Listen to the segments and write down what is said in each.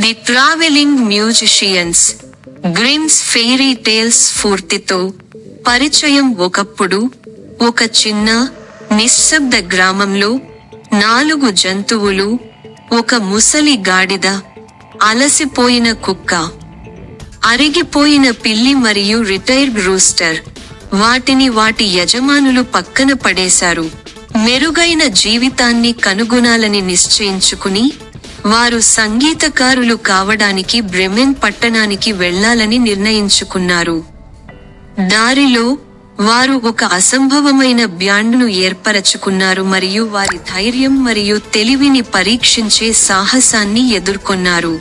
The travelling musicians, Grimm's fairy tales స్ఫూర్తితో పరిచయం. ఒకప్పుడు ఒక చిన్న నిశ్శబ్ద గ్రామంలో 4 జంతువులు, ఒక ముసలి గాడిద, అలసిపోయిన కుక్క, అరిగిపోయిన పిల్లి మరియు రిటైర్డ్ రూస్టర్. వాటిని వాటి యజమానులు పక్కన పడేశారు. మెరుగైన జీవితాన్ని కనుగొనాలని నిశ్చయించుకుని వారు సంగీతకారులు కావడానికి బ్రెమెన్ పట్టణానికి వెళ్లాలని నిర్ణయించుకున్నారు. దారిలో వారు ఒక అసంభవమైన బ్యాండ్ను ఏర్పరచుకున్నారు మరియు వారి ధైర్యం మరియు తెలివిని పరీక్షించే సాహసాన్ని ఎదుర్కొన్నారు.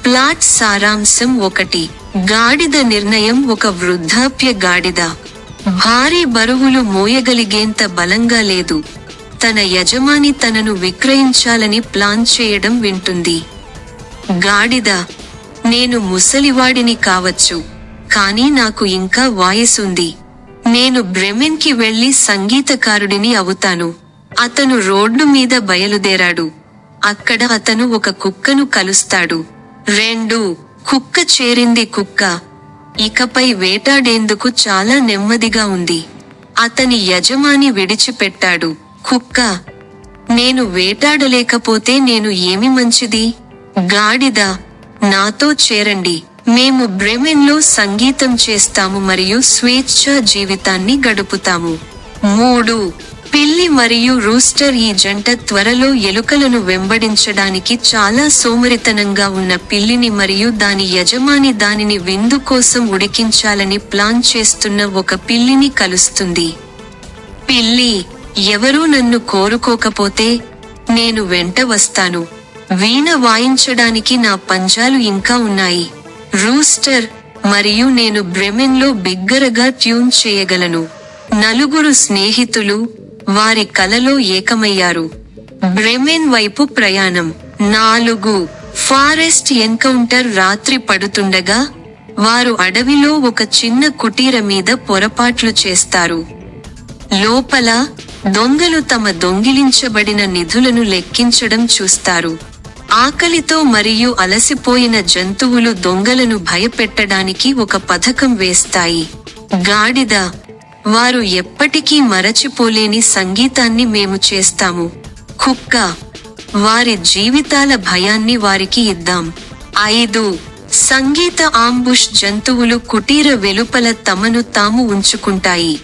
ప్లాట్ సారాంశం 1. గాడిద నిర్ణయం. ఒక వృద్ధాప్య గాడిద భారీ బరువులు మోయగలిగేంత బలంగా లేదు. తన యజమాని తనను విక్రయించాలని ప్లాన్ చేయడం వింటుంది. గాడిద, నేను ముసలివాడిని కావచ్చు, కానీ నాకు ఇంకా వాయసుంది. నేను బ్రెమెన్కి వెళ్లి సంగీతకారుడిని అవుతాను. అతను రోడ్డు మీద బయలుదేరాడు. అక్కడ అతను ఒక కుక్కను కలుస్తాడు. 2. కుక్క చేరింది. కుక్క ఇకపై వేటాడేందుకు చాలా నెమ్మదిగా ఉంది. అతని యజమాని విడిచిపెట్టాడు. కుక్క, నేను వేటాడలేకపోతే నేను ఏమి మంచిది? గాడిద, నాతో చేరండి. మేము బ్రెమెన్లో సంగీతం చేస్తాము మరియు స్వేచ్ఛా జీవితాన్ని గడుపుతాము. 3. పిల్లి మరియు రూస్టర్. ఈ జంట త్వరలో ఎలుకలను వెంబడించడానికి చాలా సోమరితనంగా ఉన్న పిల్లిని మరియు దాని యజమాని దానిని విందు కోసం ఉడికించాలని ప్లాన్ చేస్తున్న ఒక పిల్లిని కలుస్తుంది. పిల్లి, ఎవరూ నన్ను కోరుకోకపోతే నేను వెంట వస్తాను. వీణ వాయించడానికి నా పంజాలు ఇంకా ఉన్నాయి. రూస్టర్, మరియు నేను బ్రెమెన్లో బిగ్గరగా ట్యూన్ చేయగలను. 4 స్నేహితులు వారి కలలో ఏకమయ్యారు. బ్రెమెన్ వైపు ప్రయాణం. 4. Forest encounter. రాత్రి పడుతుండగా వారు అడవిలో ఒక చిన్న కుటీర మీద పొరపాట్లు చేస్తారు. లోపల దొంగలు తమ దొంగిలించబడిన నిధులను లెక్కించడం చూస్తారు. ఆకలితో మరియు అలసిపోయిన జంతువులు దొంగలను భయపెట్టడానికి ఒక పథకం వేస్తాయి. గాడిద, వారు ఎప్పటికీ మరచిపోలేని సంగీతాన్ని మేము చేస్తాము. కుక్క, వారి జీవితాల భయాన్ని వారికి ఇద్దాం. 5. సంగీత ఆంబుష్. జంతువులు కుటీర వెలుపల తమను తాము ఉంచుకుంటాయి.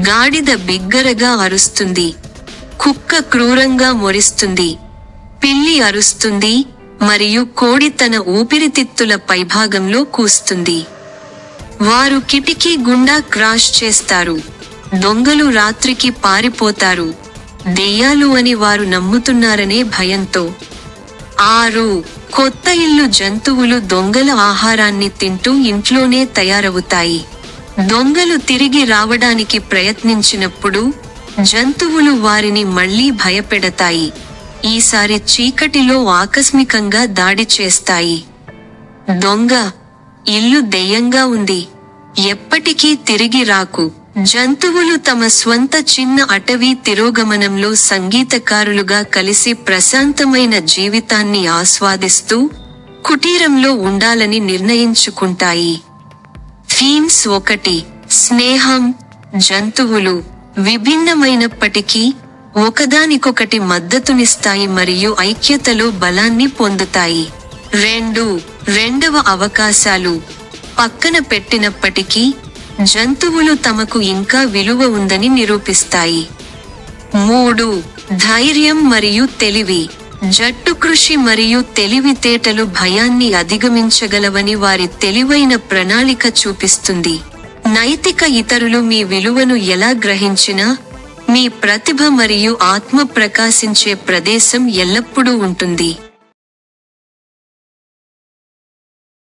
గాడిద బిగ్గరగా అరుస్తుంది. కుక్క క్రూరంగా మొరిస్తుంది. పిల్లి అరుస్తుంది మరియు కోడి తన ఊపిరితిత్తుల పైభాగంలో కూస్తుంది. వారు కిటికీ గుండా క్రాష్ చేస్తారు. దొంగలు రాత్రికి పారిపోతారు, దెయ్యాలు అని వారు నమ్ముతున్నారనే భయంతో. 6. కొత్త ఇల్లు. జంతువులు దొంగల ఆహారాన్ని తింటూ ఇంట్లోనే తయారవుతాయి. దొంగలు తిరిగి రావడానికి ప్రయత్నించినప్పుడు జంతువులు వారిని మళ్లీ భయపెడతాయి. ఈసారి చీకటిలో ఆకస్మికంగా దాడి చేస్తాయి. దొంగ, ఇల్లు దెయ్యంగా ఉంది, ఎప్పటికీ తిరిగి రాకు. జంతువులు తమ స్వంత చిన్న అటవీ తిరోగమనంలో సంగీతకారులుగా కలిసి ప్రశాంతమైన జీవితాన్ని ఆస్వాదిస్తూ కుటీరంలో ఉండాలని నిర్ణయించుకుంటాయి. థీమ్స్. 1. స్నేహం. జంతువులు విభిన్నమైనప్పటికీ ఒకదానికొకటి మద్దతునిస్తాయి మరియు ఐక్యతలో బలాన్ని పొందుతాయి. 2. రెండవ అవకాశాలు. పక్కన పెట్టినప్పటికీ జంతువులు తమకు ఇంకా విలువ ఉందని నిరూపిస్తాయి. 3. ధైర్యం మరియు తెలివి. జట్టు కృషి మరియు తెలివితేటలు భయాన్ని అధిగమించగలవని వారి తెలివైన ప్రణాళిక చూపిస్తుంది. నైతిక. ఇతరులు మీ విలువను ఎలా గ్రహించినా మీ ప్రతిభ మరియు ఆత్మ ప్రకాశించే ప్రదేశం ఎల్లప్పుడూ ఉంటుంది.